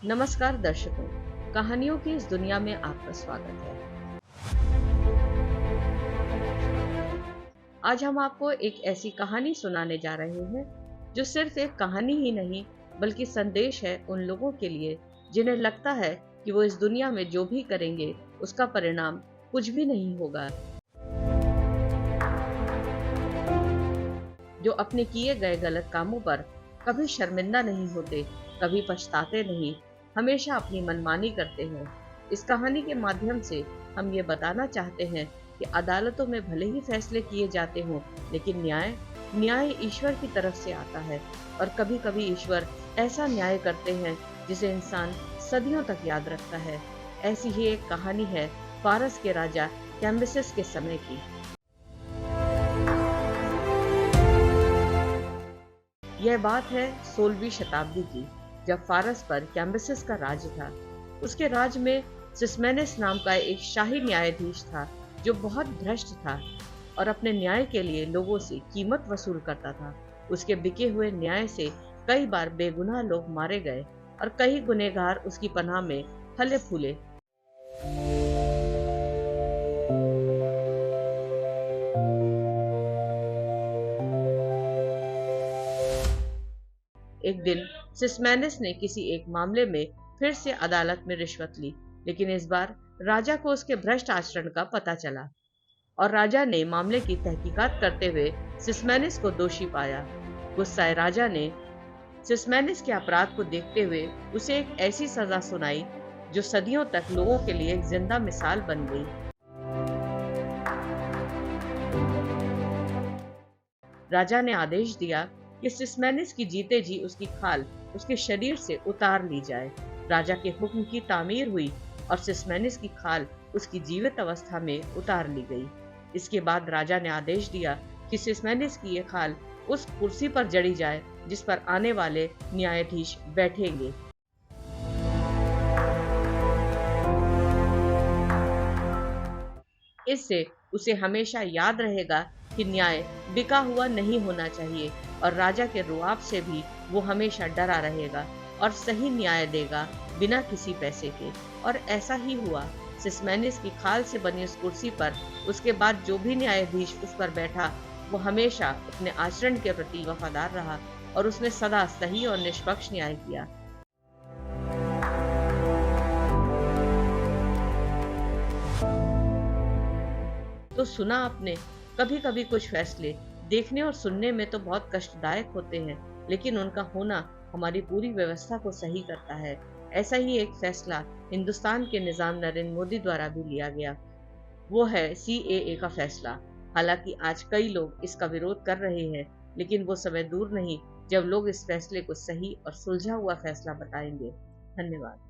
नमस्कार दर्शकों, कहानियों की इस दुनिया में आपका स्वागत है। आज हम आपको एक ऐसी कहानी सुनाने जा रहे हैं जो सिर्फ एक कहानी ही नहीं बल्कि संदेश है उन लोगों के लिए जिन्हें लगता है कि वो इस दुनिया में जो भी करेंगे उसका परिणाम कुछ भी नहीं होगा, जो अपने किए गए गलत कामों पर कभी शर्मिंदा नहीं होते, कभी पछताते नहीं, हमेशा अपनी मनमानी करते हैं। इस कहानी के माध्यम से हम ये बताना चाहते हैं कि अदालतों में भले ही फैसले किए जाते हों, लेकिन न्याय ईश्वर की तरफ से आता है और कभी-कभी ईश्वर ऐसा न्याय करते हैं जिसे इंसान सदियों तक याद रखता है। ऐसी ही एक कहानी है फारस के राजा कैम्बिसेस के समय की। यह बात है 16वीं शताब्दी की, जब फारस पर कैम्बिसेस का राज था। उसके राज में सिस्मेनिस नाम का एक शाही न्यायाधीश था जो बहुत भ्रष्ट था और अपने न्याय के लिए लोगों से कीमत वसूल करता था। उसके बिके हुए न्याय से कई बार बेगुनाह लोग मारे गए और कई गुनहगार उसकी पनाह में फले फूले। एक दिन सिस्मेनिस ने किसी एक मामले में फिर से अदालत में रिश्वत ली, लेकिन इस बार राजा को उसके भ्रष्ट आचरण का पता चला और राजा ने मामले की तहकीकात करते हुए सिस्मेनिस को दोषी पाया। गुस्साए राजा ने सिस्मेनिस के अपराध को देखते हुए उसे एक ऐसी सजा सुनाई जो सदियों तक लोगों के लिए एक जिंदा मिसाल बन गई। राजा ने आदेश दिया कि सिस्मेनिस की जीते जी उसकी खाल उसके शरीर से उतार ली जाए। राजा के हुक्म की तामीर हुई और सिस्मेनिस की खाल उसकी जीवित अवस्था में उतार ली गई। इसके बाद राजा ने आदेश दिया कि सिस्मेनिस की ये खाल उस कुर्सी पर जड़ी जाए जिस पर आने वाले न्यायाधीश बैठेंगे। इससे उसे हमेशा याद रहेगा कि न्याय बिका हुआ नहीं होना चाहिए और राजा के रुआब से भी वो हमेशा डरा रहेगा और सही न्याय देगा बिना किसी पैसे के। और ऐसा ही हुआ। सिस्मेनिस की खाल से बनी उस कुर्सी पर उसके बाद जो भी न्यायाधीश उस पर बैठा वो हमेशा अपने आचरण के प्रति वफादार रहा और उसने सदा सही और निष्पक्ष न्याय किया। तो सुना आपने, कभी कभी कुछ फैसले देखने और सुनने में तो बहुत कष्टदायक होते हैं, लेकिन उनका होना हमारी पूरी व्यवस्था को सही करता है। ऐसा ही एक फैसला हिंदुस्तान के निजाम नरेंद्र मोदी द्वारा भी लिया गया। वो है सीएए का फैसला। हालांकि आज कई लोग इसका विरोध कर रहे हैं, लेकिन वो समय दूर नहीं जब लोग इस फैसले को सही और सुलझा हुआ फैसला बताएंगे। धन्यवाद।